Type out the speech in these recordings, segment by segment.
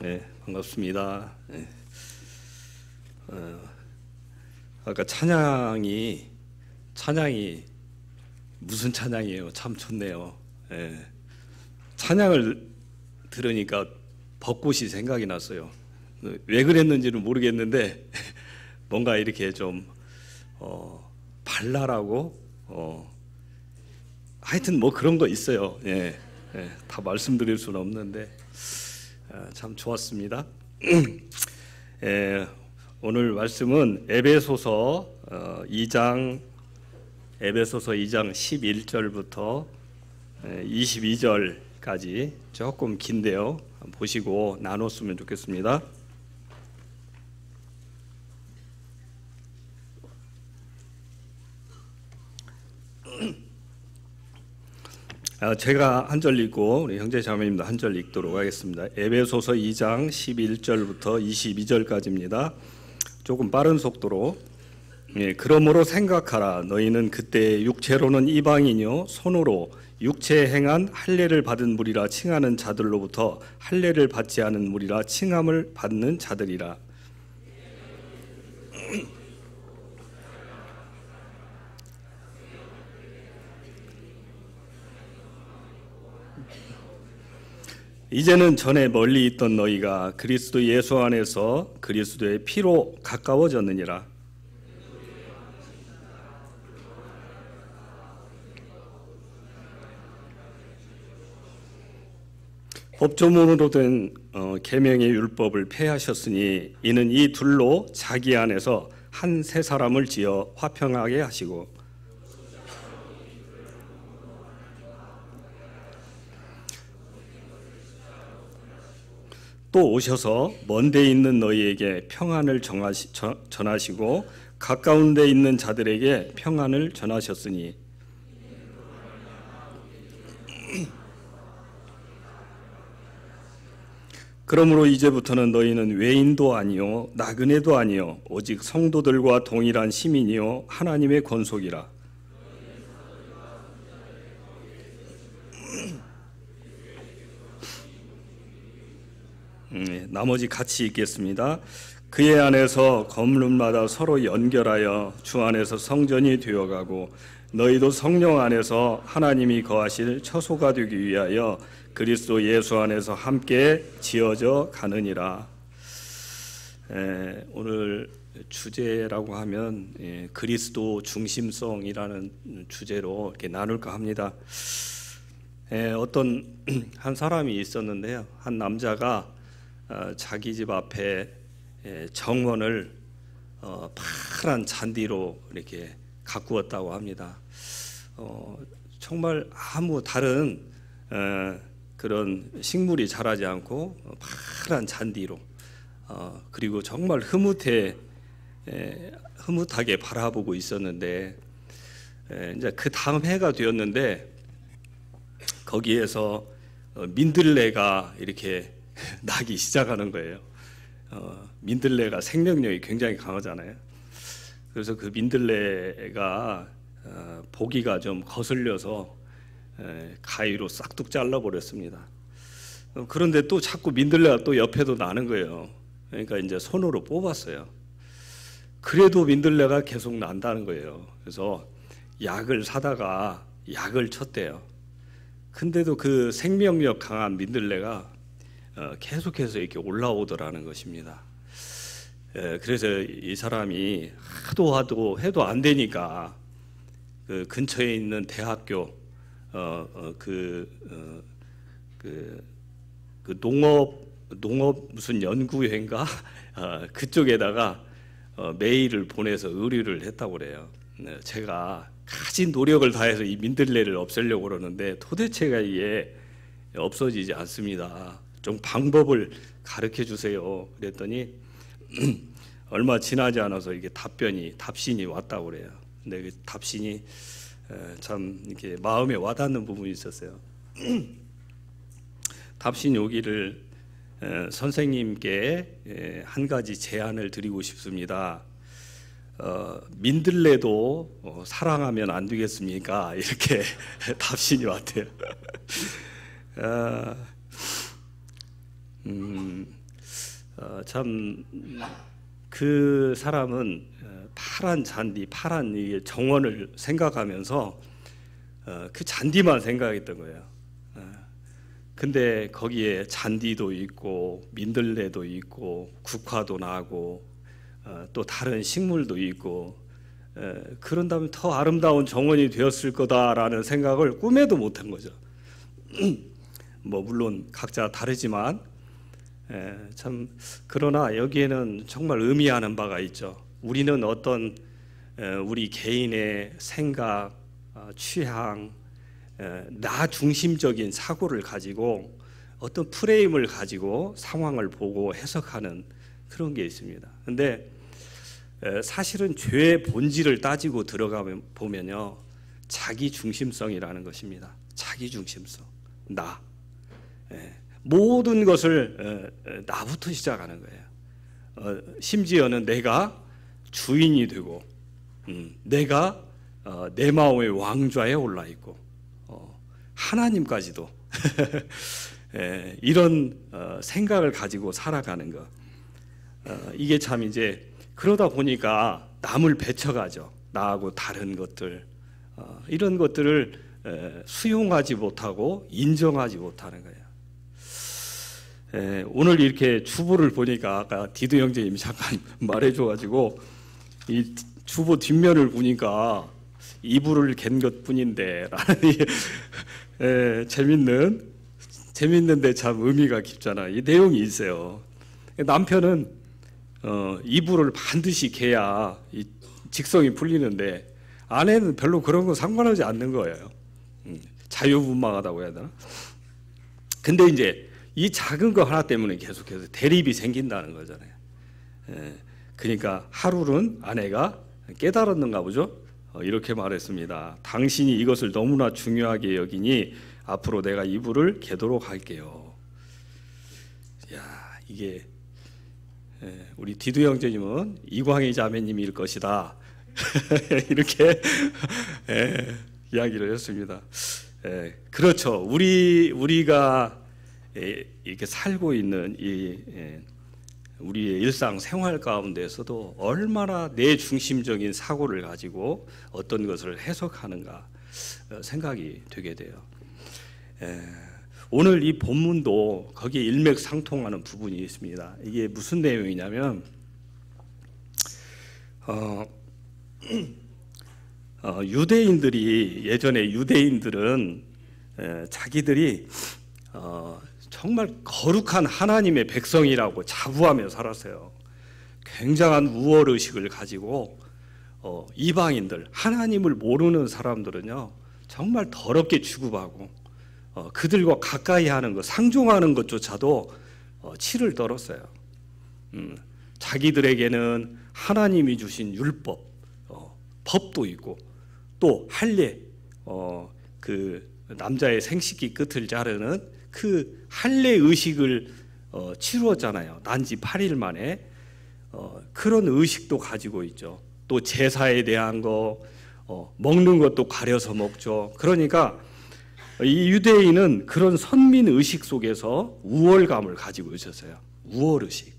네, 반갑습니다. 네. 아까 찬양이 무슨 찬양이에요? 참 좋네요. 네. 찬양을 들으니까 벚꽃이 생각이 났어요. 왜 그랬는지는 모르겠는데 뭔가 이렇게 좀 발랄하고 하여튼 뭐 그런 거 있어요. 예, 예, 다 말씀드릴 수는 없는데 참 좋았습니다. 예, 오늘 말씀은 에베소서 2장 11절부터 22절까지 조금 긴데요. 보시고 나눴으면 좋겠습니다. 제가 한 절 읽고 우리 형제 자매님도 한 절 읽도록 하겠습니다. 에베소서 2장 11절부터 22절까지입니다. 조금 빠른 속도로. 그러므로 생각하라. 너희는 그때 육체로는 이방인이요 손으로 육체에 행한 할례를 받은 무리라 칭하는 자들로부터 할례를 받지 않은 무리라 칭함을 받는 자들이라. 이제는 전에 멀리 있던 너희가 그리스도 예수 안에서 그리스도의 피로 가까워졌느니라. 법조문으로 된 계명의 율법을 폐하셨으니 이는 이 둘로 자기 안에서 한 새 사람을 지어 화평하게 하시고 또 오셔서 먼 데 있는 너희에게 평안을 전하시고 가까운 데 있는 자들에게 평안을 전하셨으니 그러므로 이제부터는 너희는 외인도 아니요 나그네도 아니요 오직 성도들과 동일한 시민이요 하나님의 권속이라. 나머지 같이 읽겠습니다. 그의 안에서 건물마다 서로 연결하여 주 안에서 성전이 되어가고 너희도 성령 안에서 하나님이 거하실 처소가 되기 위하여 그리스도 예수 안에서 함께 지어져 가느니라. 오늘 주제라고 하면 그리스도 중심성이라는 주제로 이렇게 나눌까 합니다. 어떤 한 사람이 있었는데요. 한 남자가 자기 집 앞에 정원을 파란 잔디로 이렇게 가꾸었다고 합니다. 정말 아무 다른 그런 식물이 자라지 않고 파란 잔디로 그리고 정말 흐뭇하게 바라보고 있었는데 이제 그 다음 해가 되었는데 거기에서 민들레가 이렇게 나기 시작하는 거예요. 민들레가 생명력이 굉장히 강하잖아요. 그래서 그 민들레가 보기가 좀 거슬려서 가위로 싹둑 잘라버렸습니다. 그런데 또 자꾸 민들레가 또 옆에도 나는 거예요. 그러니까 이제 손으로 뽑았어요. 그래도 민들레가 계속 난다는 거예요. 그래서 약을 사다가 약을 쳤대요. 근데도 그 생명력 강한 민들레가 계속해서 이렇게 올라오더라는 것입니다. 그래서 이 사람이 하도 해도 안 되니까 그 근처에 있는 대학교 농업 무슨 연구회인가 그쪽에다가 메일을 보내서 의뢰를 했다고 그래요. 제가 가진 노력을 다해서 이 민들레를 없애려고 그러는데 도대체가 이게 없어지지 않습니다. 좀 방법을 가르쳐 주세요. 그랬더니 얼마 지나지 않아서 이게 답신이 왔다고 그래요. 근데 그 답신이 참 이렇게 마음에 와닿는 부분이 있었어요. 답신이 오기를 선생님께 한 가지 제안을 드리고 싶습니다. 민들레도 사랑하면 안 되겠습니까? 이렇게 답신이 왔대요. 참 그 사람은 파란 잔디, 파란 이 정원을 생각하면서 그 잔디만 생각했던 거예요. 근데 거기에 잔디도 있고 민들레도 있고 국화도 나고 또 다른 식물도 있고 그런다면 더 아름다운 정원이 되었을 거다라는 생각을 꿈에도 못한 거죠. 뭐 물론 각자 다르지만 참 그러나 여기에는 정말 의미하는 바가 있죠. 우리는 어떤 우리 개인의 생각, 취향, 나 중심적인 사고를 가지고 어떤 프레임을 가지고 상황을 보고 해석하는 그런 게 있습니다. 근데 사실은 죄의 본질을 따지고 들어가면 보면요, 자기 중심성이라는 것입니다. 자기 중심성, 나. 모든 것을 나부터 시작하는 거예요. 심지어는 내가 주인이 되고, 내가 내 마음의 왕좌에 올라 있고, 하나님까지도 이런 생각을 가지고 살아가는 것. 이게 참 이제 그러다 보니까 남을 배척하죠. 나하고 다른 것들, 이런 것들을 수용하지 못하고 인정하지 못하는 거예요. 오늘 이렇게 주보를 보니까 아까 디도 형제님이 잠깐 말해줘가지고 이 주보 뒷면을 보니까 이불을 갠 것뿐인데 라는 재밌는데 참 의미가 깊잖아. 이 내용이 있어요. 남편은 이불을 반드시 개야 이 직성이 풀리는데 아내는 별로 그런 거 상관하지 않는 거예요. 자유분방하다고 해야 되나? 근데 이제 이 작은 거 하나 때문에 계속해서 대립이 생긴다는 거잖아요. 그러니까 하루는 아내가 깨달았는가 보죠. 이렇게 말했습니다. 당신이 이것을 너무나 중요하게 여기니 앞으로 내가 이불을 개도록 할게요. 야, 이게 우리 디두 형제님은 이광희 자매님일 것이다. 이렇게 이야기를 했습니다. 그렇죠. 우리가 이렇게 살고 있는 이 우리의 일상 생활 가운데서도 얼마나 내 중심적인 사고를 가지고 어떤 것을 해석하는가 생각이 되게 돼요. 오늘 이 본문도 거기에 일맥상통하는 부분이 있습니다. 이게 무슨 내용이냐면 유대인들이 예전에 유대인들은 자기들이 정말 거룩한 하나님의 백성이라고 자부하며 살았어요. 굉장한 우월의식을 가지고 이방인들, 하나님을 모르는 사람들은요 정말 더럽게 취급하고 그들과 가까이 하는 것, 상종하는 것조차도 치를 떨었어요. 자기들에게는 하나님이 주신 율법, 법도 있고 또 할례, 그 남자의 생식기 끝을 자르는 그 할례 의식을 치루었잖아요. 난지 8일 만에 그런 의식도 가지고 있죠. 또 제사에 대한 거 먹는 것도 가려서 먹죠. 그러니까 이 유대인은 그런 선민 의식 속에서 우월감을 가지고 있었어요. 우월 의식.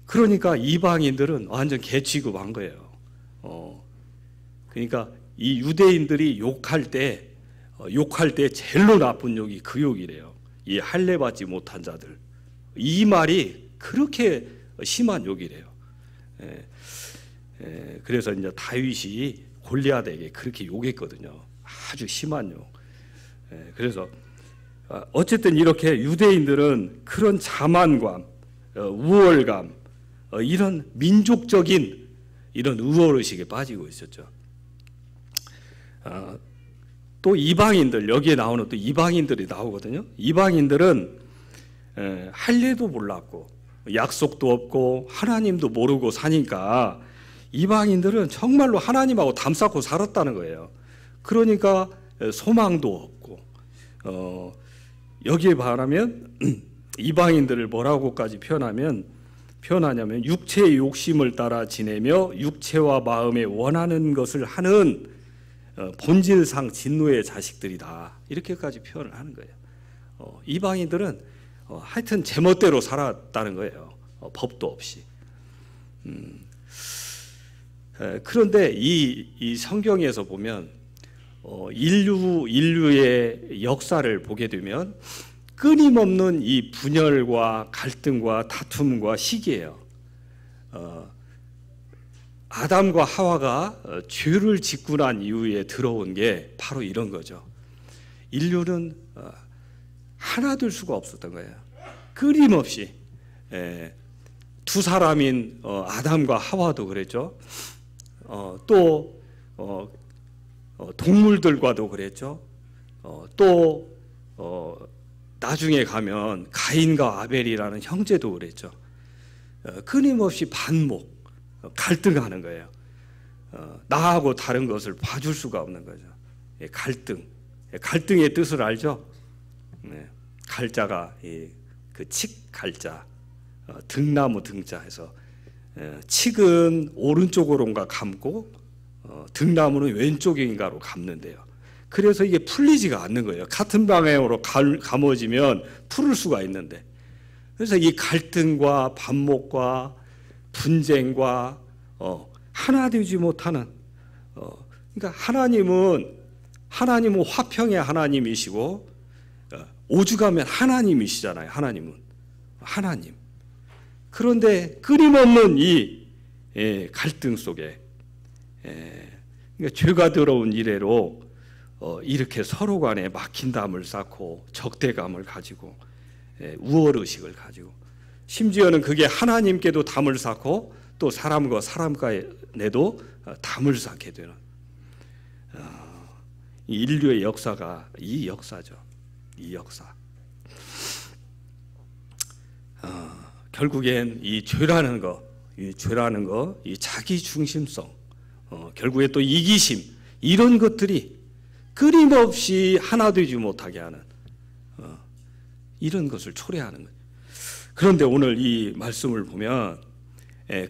그러니까 이방인들은 완전 개취급한 거예요. 그러니까 이 유대인들이 욕할 때 제일로 나쁜 욕이 그 욕이래요. 이 할례 받지 못한 자들. 이 말이 그렇게 심한 욕이래요. 그래서 이제 다윗이 골리앗에게 그렇게 욕했거든요. 아주 심한 욕. 그래서 어쨌든 이렇게 유대인들은 그런 자만감, 우월감, 이런 민족적인 이런 우월의식에 빠지고 있었죠. 또 이방인들, 여기에 나오는 또 이방인들이 나오거든요. 이방인들은 할례도 몰랐고 약속도 없고 하나님도 모르고 사니까 이방인들은 정말로 하나님하고 담쌓고 살았다는 거예요. 그러니까 소망도 없고 여기에 반하면 이방인들을 뭐라고까지 표현하냐면 육체의 욕심을 따라 지내며 육체와 마음에 원하는 것을 하는 본질상 진노의 자식들이다. 이렇게까지 표현을 하는 거예요. 이방인들은 하여튼 제멋대로 살았다는 거예요. 법도 없이. 그런데 이 성경에서 보면 인류의 역사를 보게 되면 끊임없는 이 분열과 갈등과 다툼과 시기예요. 아담과 하와가 죄를 짓고 난 이후에 들어온 게 바로 이런 거죠. 인류는 하나 될 수가 없었던 거예요. 끊임없이. 두 사람인 아담과 하와도 그랬죠. 또 동물들과도 그랬죠. 또 나중에 가면 가인과 아벨이라는 형제도 그랬죠. 끊임없이 반목, 갈등하는 거예요. 나하고 다른 것을 봐줄 수가 없는 거죠. 갈등. 갈등의 뜻을 알죠? 갈자가 그 칡갈자, 등나무 등자 해서 칡은 오른쪽으로인가 감고 등나무는 왼쪽인가로 감는데요. 그래서 이게 풀리지가 않는 거예요. 같은 방향으로 감아지면 풀을 수가 있는데, 그래서 이 갈등과 반목과 분쟁과 하나 되지 못하는, 그러니까 하나님은 화평의 하나님이시고 오죽하면 하나님이시잖아요. 하나님은 하나님. 그런데 끊임없는 이 갈등 속에 그러니까 죄가 들어온 이래로 이렇게 서로 간에 막힌 담을 쌓고 적대감을 가지고 우월의식을 가지고, 심지어는 그게 하나님께도 담을 쌓고 또 사람과 사람 간에도 담을 쌓게 되는 인류의 역사가 이 역사죠. 이 역사. 결국엔 이 죄라는 거, 이 자기 중심성, 결국에 또 이기심, 이런 것들이 끊임없이 하나 되지 못하게 하는 이런 것을 초래하는 거예요. 그런데 오늘 이 말씀을 보면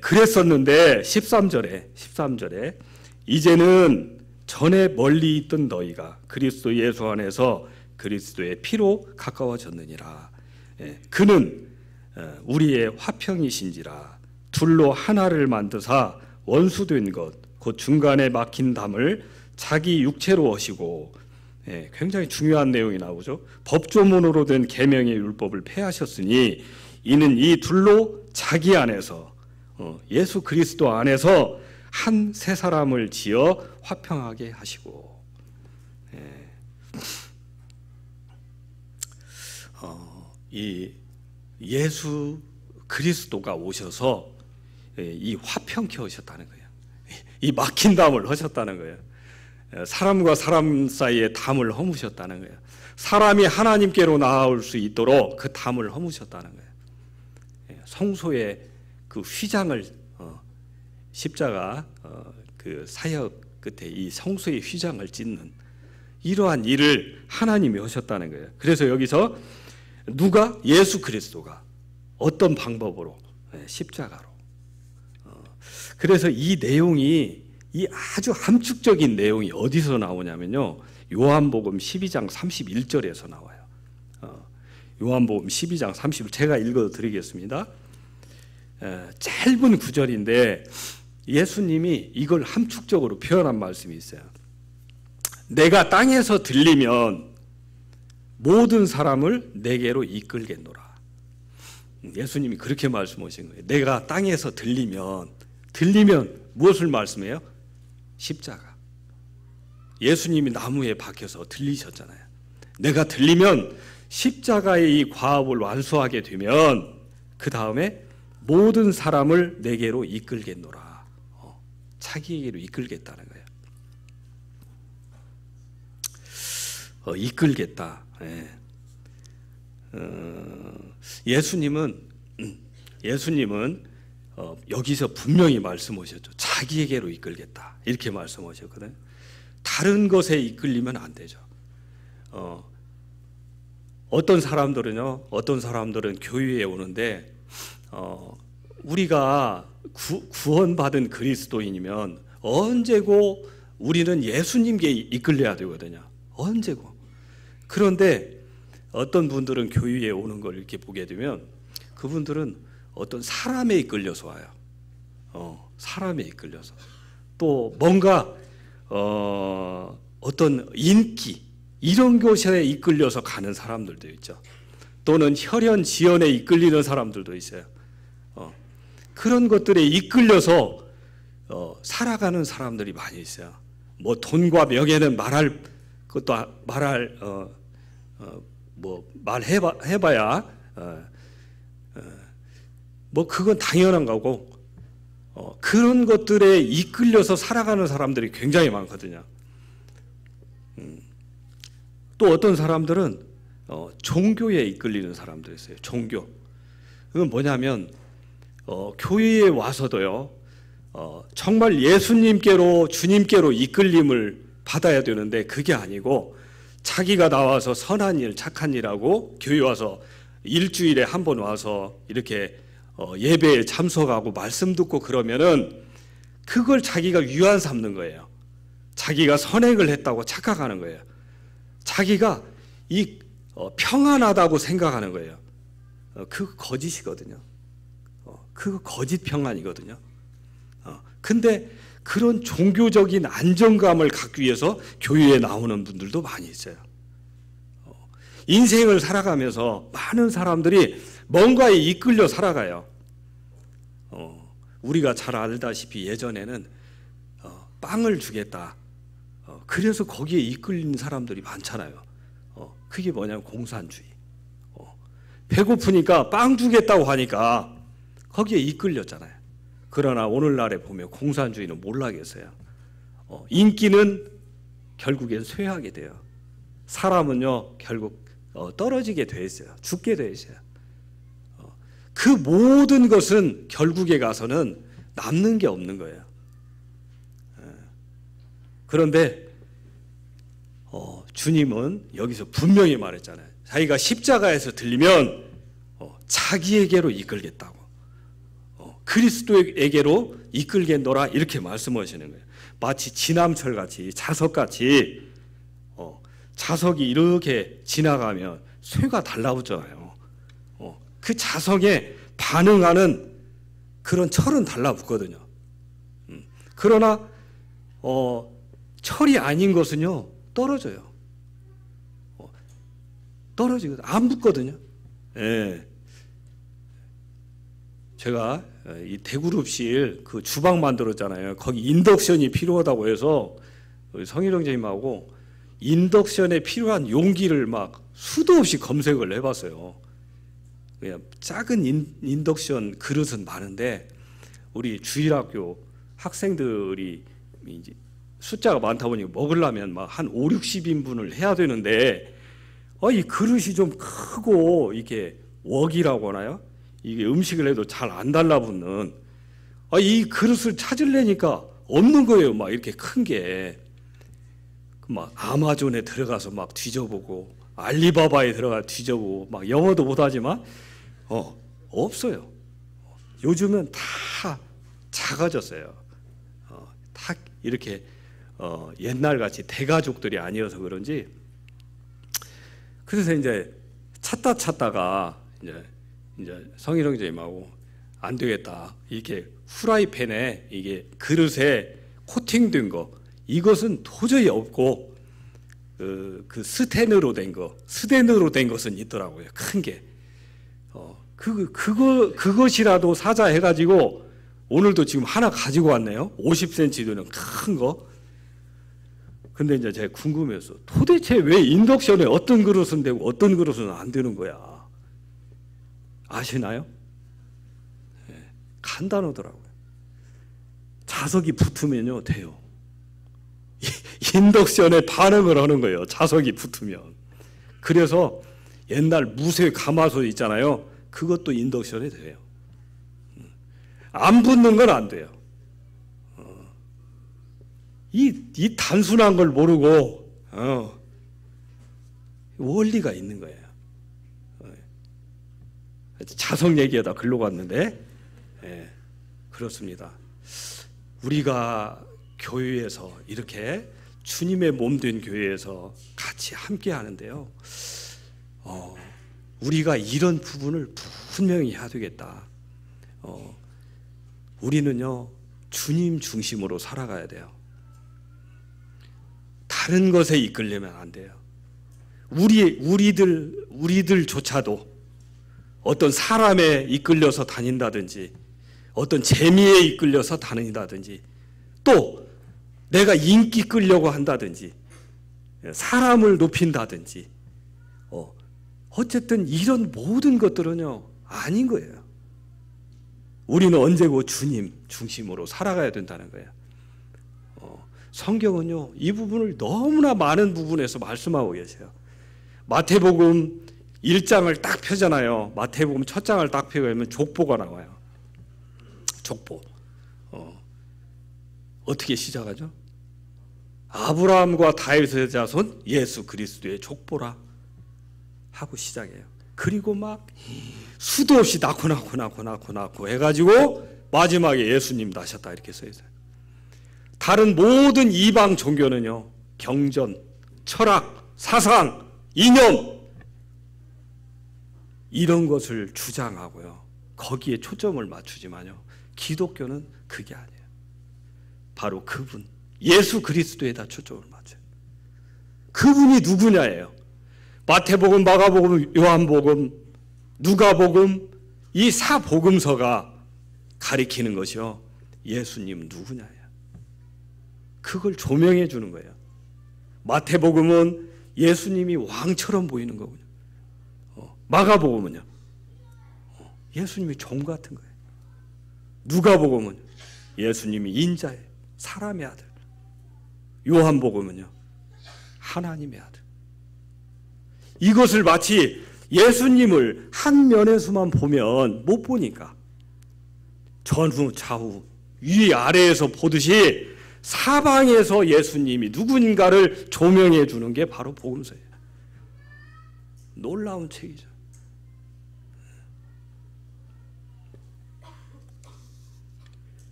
그랬었는데 13절에 이제는 전에 멀리 있던 너희가 그리스도 예수 안에서 그리스도의 피로 가까워졌느니라. 그는 우리의 화평이신지라. 둘로 하나를 만드사 원수된 것 곧 중간에 막힌 담을 자기 육체로 하시고, 굉장히 중요한 내용이 나오죠. 법조문으로 된 계명의 율법을 폐하셨으니 이는 이 둘로 자기 안에서 예수 그리스도 안에서 한 새 사람을 지어 화평하게 하시고, 이 예수 그리스도가 오셔서 이 화평케 하셨다는 거예요. 이 막힌 담을 하셨다는 거예요. 사람과 사람 사이에 담을 허무셨다는 거예요. 사람이 하나님께로 나아올 수 있도록 그 담을 허무셨다는 거예요. 성소의 그 휘장을 십자가 그 사역 끝에 이 성소의 휘장을 찢는 이러한 일을 하나님이 하셨다는 거예요. 그래서 여기서 누가? 예수 그리스도가 어떤 방법으로? 십자가로. 그래서 이 내용이, 이 아주 함축적인 내용이 어디서 나오냐면요, 요한복음 12장 31절에서 나와요. 요한복음 12장 31절 제가 읽어드리겠습니다. 짧은 구절인데 예수님이 이걸 함축적으로 표현한 말씀이 있어요. 내가 땅에서 들리면 모든 사람을 내게로 이끌겠노라. 예수님이 그렇게 말씀하신 거예요. 내가 땅에서 들리면 무엇을 말씀해요? 십자가. 예수님이 나무에 박혀서 들리셨잖아요. 내가 들리면 십자가의 이 과업을 완수하게 되면 그 다음에 모든 사람을 내게로 이끌겠노라. 자기에게로 이끌겠다는 거예요. 이끌겠다. 예수님은 여기서 분명히 말씀하셨죠. 자기에게로 이끌겠다. 이렇게 말씀하셨거든요. 다른 것에 이끌리면 안 되죠. 어떤 사람들은 교회에 오는데 우리가 구원받은 그리스도인이면 언제고 우리는 예수님께 이끌려야 되거든요. 언제고. 그런데 어떤 분들은 교회에 오는 걸 이렇게 보게 되면 그분들은 어떤 사람에 이끌려서 와요. 사람에 이끌려서 또 뭔가 어떤 인기 이런 것에 이끌려서 가는 사람들도 있죠. 또는 혈연 지연에 이끌리는 사람들도 있어요. 그런 것들에 이끌려서 살아가는 사람들이 많이 있어요. 뭐 돈과 명예는 말할 것도 말해봐야 뭐 그건 당연한 거고 그런 것들에 이끌려서 살아가는 사람들이 굉장히 많거든요. 또 어떤 사람들은 종교에 이끌리는 사람들이 있어요. 종교. 그건 뭐냐면 교회에 와서도요. 정말 예수님께로 주님께로 이끌림을 받아야 되는데 그게 아니고 자기가 나와서 선한 일, 착한 일하고 교회 와서 일주일에 한 번 와서 이렇게 예배에 참석하고 말씀 듣고 그러면은 그걸 자기가 위안 삼는 거예요. 자기가 선행을 했다고 착각하는 거예요. 자기가 평안하다고 생각하는 거예요. 그거 거짓이거든요. 그거 거짓 평안이거든요. 근데 그런 종교적인 안정감을 갖기 위해서 교회에 나오는 분들도 많이 있어요. 인생을 살아가면서 많은 사람들이 뭔가에 이끌려 살아가요. 우리가 잘 알다시피 예전에는 빵을 주겠다. 그래서 거기에 이끌린 사람들이 많잖아요. 그게 뭐냐면 공산주의. 배고프니까 빵 주겠다고 하니까 거기에 이끌렸잖아요. 그러나 오늘날에 보면 공산주의는 몰락했어요. 인기는 결국엔 쇠하게 돼요. 사람은요 결국 떨어지게 돼 있어요. 죽게 돼 있어요. 그 모든 것은 결국에 가서는 남는 게 없는 거예요. 그런데 주님은 여기서 분명히 말했잖아요. 자기가 십자가에서 들리면 자기에게로 이끌겠다고. 그리스도에게로 이끌겠노라 이렇게 말씀하시는 거예요. 마치 지남철같이 자석같이 자석이 이렇게 지나가면 쇠가 달라붙잖아요. 그 자석에 반응하는 그런 철은 달라붙거든요. 그러나 철이 아닌 것은요 떨어져요. 떨어지거든. 안 붙거든요. 예. 제가 이 대그룹실 그 주방 만들었잖아요. 거기 인덕션이 필요하다고 해서 성희령 선생님하고 인덕션에 필요한 용기를 막 수도 없이 검색을 해봤어요. 그냥 작은 인덕션 그릇은 많은데 우리 주일학교 학생들이 이제 숫자가 많다 보니 먹으려면 막 한 5, 60인분을 해야 되는데 이 그릇이 좀 크고 이게 웍이라고 하나요? 이게 음식을 해도 잘 안 달라붙는 이 그릇을 찾으려니까 없는 거예요. 막 이렇게 큰 게. 막 아마존에 들어가서 막 뒤져보고 알리바바에 들어가 뒤져보고 막 영어도 못하지만 없어요. 요즘은 다 작아졌어요. 다 이렇게 옛날같이 대가족들이 아니어서 그런지 그래서 이제 찾다가 이제 성희령 선생님하고 안 되겠다. 이렇게 후라이팬에 이게 그릇에 코팅된 거 이것은 도저히 없고 그 스텐으로 된 것은 있더라고요. 큰 게. 그것이라도 사자 해가지고 오늘도 지금 하나 가지고 왔네요. 50cm 되는 큰 거. 근데 이제 제가 궁금해서 도대체 왜 인덕션에 어떤 그릇은 되고 어떤 그릇은 안 되는 거야? 아시나요? 네, 간단하더라고요. 자석이 붙으면요 돼요. 인덕션에 반응을 하는 거예요. 자석이 붙으면. 그래서 옛날 무쇠 가마솥 있잖아요. 그것도 인덕션에 돼요. 안 붙는 건 안 돼요. 이 단순한 걸 모르고 원리가 있는 거예요. 자석 얘기하다 글로 갔는데 그렇습니다. 우리가 교회에서 이렇게 주님의 몸 된 교회에서 같이 함께 하는데요. 우리가 이런 부분을 분명히 해야 되겠다. 우리는요, 주님 중심으로 살아가야 돼요. 다른 것에 이끌리면 안 돼요. 우리들조차도 어떤 사람에 이끌려서 다닌다든지, 어떤 재미에 이끌려서 다닌다든지, 또 내가 인기 끌려고 한다든지, 사람을 높인다든지, 어쨌든 이런 모든 것들은요, 아닌 거예요. 우리는 언제고 주님 중심으로 살아가야 된다는 거예요. 성경은요, 이 부분을 너무나 많은 부분에서 말씀하고 계세요. 마태복음 1장을 딱 펴잖아요. 마태복음 첫 장을 딱 펴면 족보가 나와요. 족보. 어떻게 시작하죠? 아브라함과 다윗의 자손 예수 그리스도의 족보라 하고 시작해요. 그리고 막 수도 없이 낳고 해가지고 마지막에 예수님 나셨다 이렇게 써 있어요. 다른 모든 이방 종교는요, 경전, 철학, 사상, 이념 이런 것을 주장하고요, 거기에 초점을 맞추지만요, 기독교는 그게 아니에요. 바로 그분 예수 그리스도에다 초점을 맞춰요. 그분이 누구냐예요. 마태복음, 마가복음, 요한복음, 누가복음 이 사복음서가 가리키는 것이요, 예수님 누구냐예요. 그걸 조명해 주는 거예요. 마태복음은 예수님이 왕처럼 보이는 거군요. 마가복음은요, 예수님이 종 같은 거예요. 누가복음은 예수님이 인자예요. 사람의 아들. 요한복음은요, 하나님의 아들. 이것을 마치 예수님을 한 면에서만 보면 못 보니까 전후 좌우 위 아래에서 보듯이 사방에서 예수님이 누군가를 조명해 주는 게 바로 복음서예요. 놀라운 책이죠.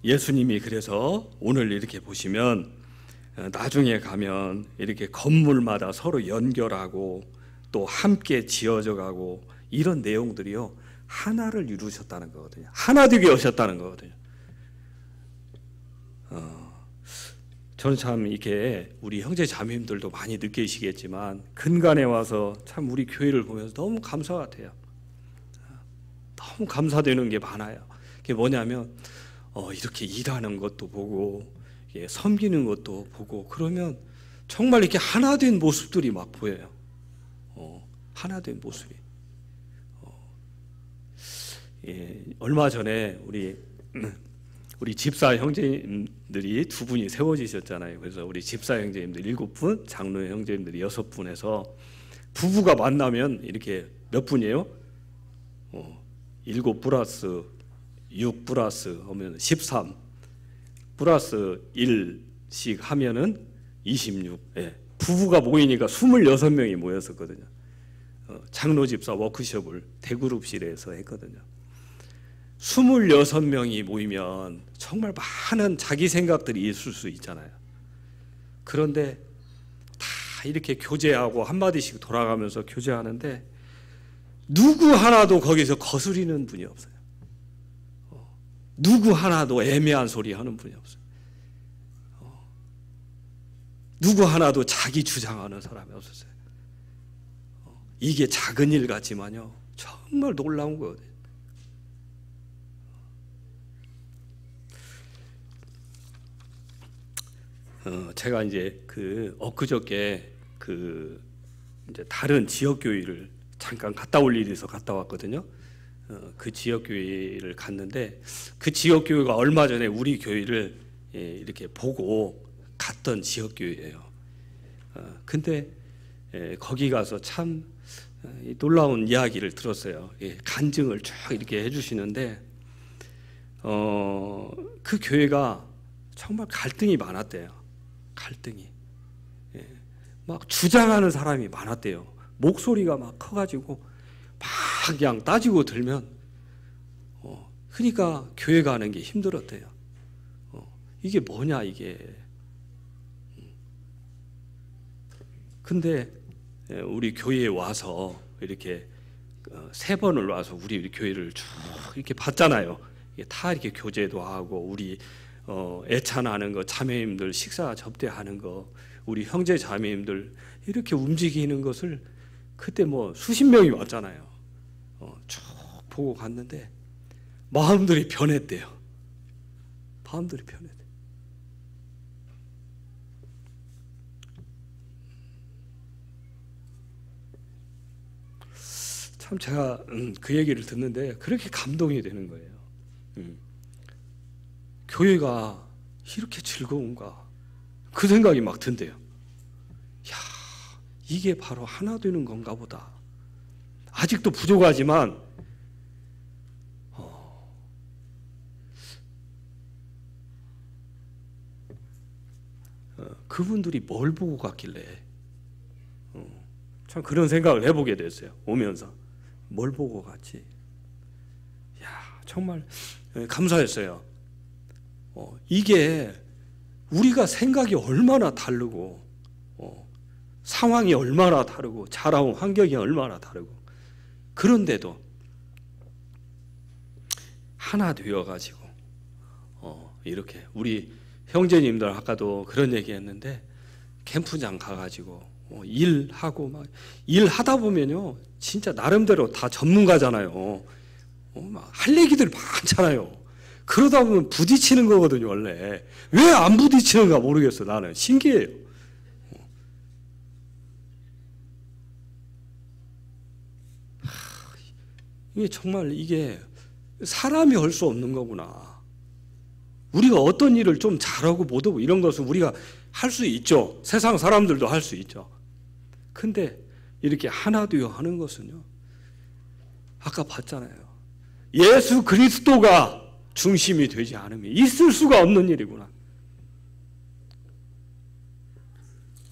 예수님이 그래서 오늘 이렇게 보시면 나중에 가면 이렇게 건물마다 서로 연결하고 또 함께 지어져 가고 이런 내용들이요, 하나를 이루셨다는 거거든요. 하나 되게 하셨다는 거거든요. 저는 참 이렇게 우리 형제 자매님들도 많이 느끼시겠지만 근간에 와서 참 우리 교회를 보면서 너무 감사 같아요. 너무 감사되는 게 많아요. 그게 뭐냐면 이렇게 일하는 것도 보고 섬기는 것도 보고 그러면 정말 이렇게 하나 된 모습들이 막 보여요. 하나 된 모습이. 얼마 전에 우리 집사 형제님들이 2분이 세워지셨잖아요. 그래서 우리 집사 형제님들 7분, 장로 형제님들이 6분에서 부부가 만나면 이렇게 몇 분이에요? 7 플러스 6 플러스 하면 13 플러스 1씩 하면은 26. 부부가 모이니까 26명이 모였었거든요. 장로 집사 워크숍을 대그룹실에서 했거든요. 26명이 모이면 정말 많은 자기 생각들이 있을 수 있잖아요. 그런데 다 이렇게 교제하고 한마디씩 돌아가면서 교제하는데 누구 하나도 거기서 거스리는 분이 없어요. 누구 하나도 애매한 소리 하는 분이 없어요. 누구 하나도 자기 주장하는 사람이 없었어요. 이게 작은 일 같지만요, 정말 놀라운 거거든요. 제가 이제 엊그저께 이제 다른 지역 교회를 잠깐 갔다 올 일이 있어서 갔다 왔거든요. 그 지역 교회를 갔는데 그 지역 교회가 얼마 전에 우리 교회를 이렇게 보고 갔던 지역 교회예요. 근데 거기 가서 참 놀라운 이야기를 들었어요. 간증을 쭉 이렇게 해주시는데 그 교회가 정말 갈등이 많았대요. 갈등이 막 주장하는 사람이 많았대요. 목소리가 막 커가지고 막 그냥 따지고 들면 그러니까 교회 가는 게 힘들었대요. 이게 뭐냐 이게. 근데 우리 교회에 와서 이렇게 3번을 와서 우리 교회를 쭉 이렇게 봤잖아요. 다 이렇게 교제도 하고 우리 애찬하는 거, 자매님들 식사 접대하는 거, 우리 형제 자매님들 이렇게 움직이는 것을 그때 뭐 수십 명이 왔잖아요. 쭉 보고 갔는데 마음들이 변했대요. 마음들이 변했대요. 참 제가 그 얘기를 듣는데 그렇게 감동이 되는 거예요. 교회가 이렇게 즐거운가 그 생각이 막 든대요. 야, 이게 바로 하나 되는 건가 보다. 아직도 부족하지만 그분들이 뭘 보고 갔길래 참 그런 생각을 해보게 됐어요. 오면서 뭘 보고 갔지? 야, 정말 감사했어요. 이게 우리가 생각이 얼마나 다르고 상황이 얼마나 다르고 자라온 환경이 얼마나 다르고 그런데도 하나 되어가지고 이렇게 우리 형제님들 아까도 그런 얘기했는데 캠프장 가가지고 일하고 막 일하다 보면요 진짜 나름대로 다 전문가잖아요. 막 할 얘기들 많잖아요. 그러다 보면 부딪히는 거거든요. 원래 왜 안 부딪히는가 모르겠어. 나는 신기해요. 이게 정말 이게 사람이 할 수 없는 거구나. 우리가 어떤 일을 좀 잘하고 못하고 이런 것은 우리가 할 수 있죠. 세상 사람들도 할 수 있죠. 근데 이렇게 하나 되어 하는 것은요, 아까 봤잖아요. 예수 그리스도가 중심이 되지 않으면 있을 수가 없는 일이구나.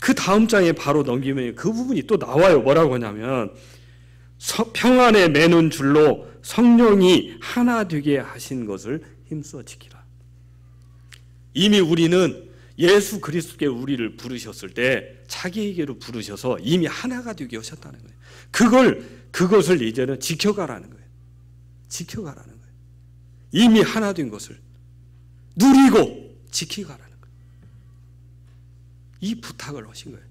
그 다음 장에 바로 넘기면 그 부분이 또 나와요. 뭐라고 하냐면 평안에 매는 줄로 성령이 하나 되게 하신 것을 힘써 지키라. 이미 우리는 예수 그리스도께 우리를 부르셨을 때 자기에게로 부르셔서 이미 하나가 되게 하셨다는 거예요. 그것을 이제는 지켜가라는 거예요. 지켜가라는 거예요. 이미 하나 된 것을 누리고 지키가라는 거예요. 이 부탁을 하신 거예요.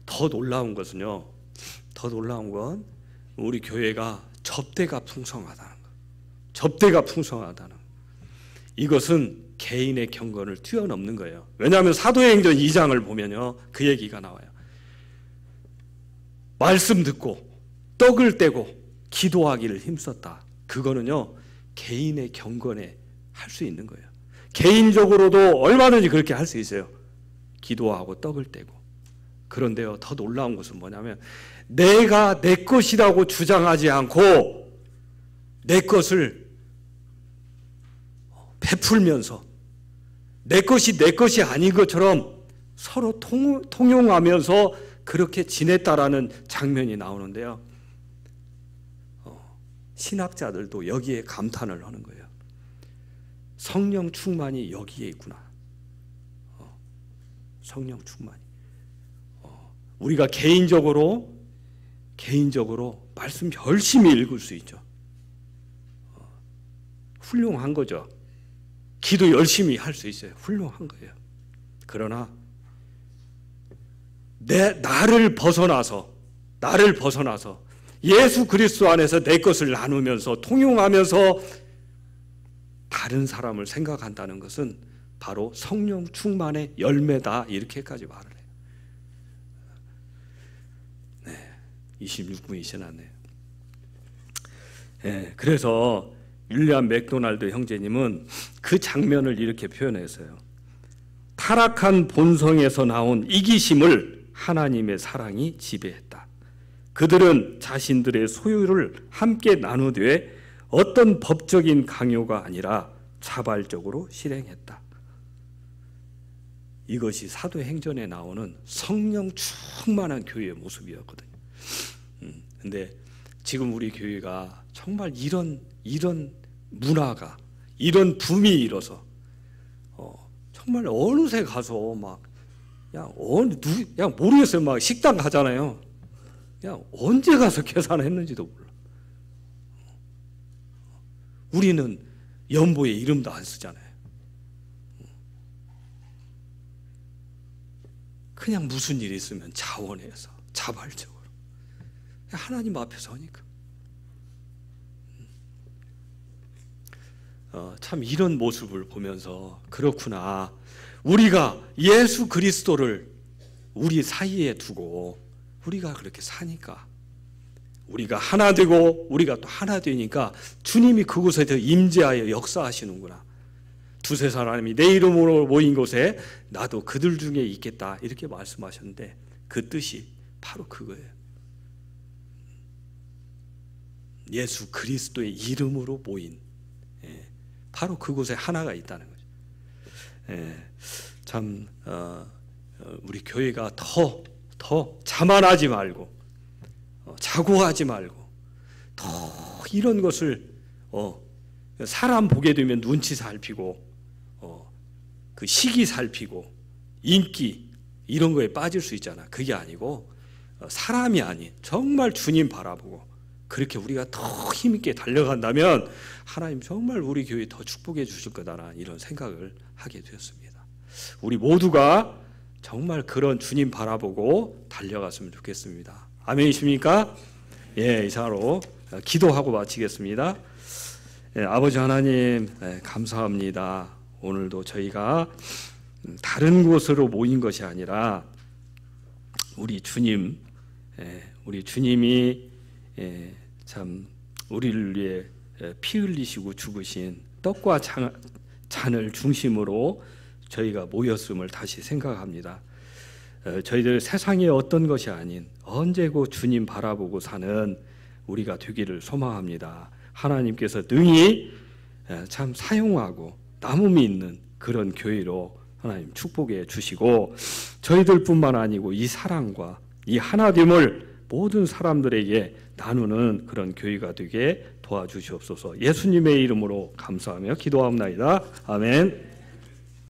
더 놀라운 것은요. 더 놀라운 건 우리 교회가 접대가 풍성하다는 거. 접대가 풍성하다는 거. 이것은 개인의 경건을 뛰어넘는 거예요. 왜냐하면 사도행전 2장을 보면요. 그 얘기가 나와요. 말씀 듣고 떡을 떼고 기도하기를 힘썼다. 그거는요. 개인의 경건에 할 수 있는 거예요. 개인적으로도 얼마든지 그렇게 할 수 있어요. 기도하고 떡을 떼고. 그런데요. 더 놀라운 것은 뭐냐면 내가 내 것이라고 주장하지 않고 내 것을 베풀면서 내 것이 아닌 것처럼 서로 통용하면서 그렇게 지냈다라는 장면이 나오는데요. 신학자들도 여기에 감탄을 하는 거예요. 성령 충만이 여기에 있구나. 성령 충만이. 우리가 개인적으로 말씀 열심히 읽을 수 있죠. 훌륭한 거죠. 기도 열심히 할 수 있어요. 훌륭한 거예요. 그러나 나를 벗어나서 예수 그리스도 안에서 내 것을 나누면서 통용하면서 다른 사람을 생각한다는 것은 바로 성령 충만의 열매다. 이렇게까지 말을 해요. 네, 26분이 지났네요. 네, 그래서 윌리엄 맥도날드 형제님은 그 장면을 이렇게 표현했어요. 타락한 본성에서 나온 이기심을 하나님의 사랑이 지배했다. 그들은 자신들의 소유를 함께 나누되 어떤 법적인 강요가 아니라 자발적으로 실행했다. 이것이 사도행전에 나오는 성령 충만한 교회의 모습이었거든요. 근데 지금 우리 교회가 정말 이런 문화가, 이런 붐이 일어서 정말 어느새 가서 막 그냥 모르겠어요. 막 식당 가잖아요. 그냥 언제 가서 계산했는지도 몰라. 우리는 연보에 이름도 안 쓰잖아요. 그냥 무슨 일이 있으면 자원해서 자발적으로 하나님 앞에 서니까. 참 이런 모습을 보면서 그렇구나. 우리가 예수 그리스도를 우리 사이에 두고 우리가 그렇게 사니까, 우리가 하나 되고 우리가 또 하나 되니까 주님이 그곳에 더 임재하여 역사하시는구나. 두세 사람이 내 이름으로 모인 곳에 나도 그들 중에 있겠다, 이렇게 말씀하셨는데 그 뜻이 바로 그거예요. 예수 그리스도의 이름으로 모인, 바로 그곳에 하나가 있다는 거죠. 참 우리 교회가 더 자만하지 말고 자고하지 말고 더 이런 것을 사람 보게 되면 눈치 살피고 그 시기 살피고 인기 이런 거에 빠질 수 있잖아. 그게 아니고 사람이 아닌 정말 주님 바라보고 그렇게 우리가 더 힘있게 달려간다면 하나님 정말 우리 교회에 더 축복해 주실 거다라는 이런 생각을 하게 되었습니다. 우리 모두가 정말 그런 주님 바라보고 달려갔으면 좋겠습니다. 아멘이십니까? 예, 이상으로 기도하고 마치겠습니다. 아버지 하나님, 감사합니다. 오늘도 저희가 다른 곳으로 모인 것이 아니라 우리 주님이 참 우리를 위해 피 흘리시고 죽으신 떡과 잔을 중심으로 저희가 모였음을 다시 생각합니다. 저희들 세상의 어떤 것이 아닌 언제고 주님 바라보고 사는 우리가 되기를 소망합니다. 하나님께서 능히 참 사용하고 남음이 있는 그런 교회로 하나님 축복해 주시고 저희들뿐만 아니고 이 사랑과 이 하나됨을 모든 사람들에게 나누는 그런 교회가 되게 도와주시옵소서. 예수님의 이름으로 감사하며 기도합나이다. 아멘.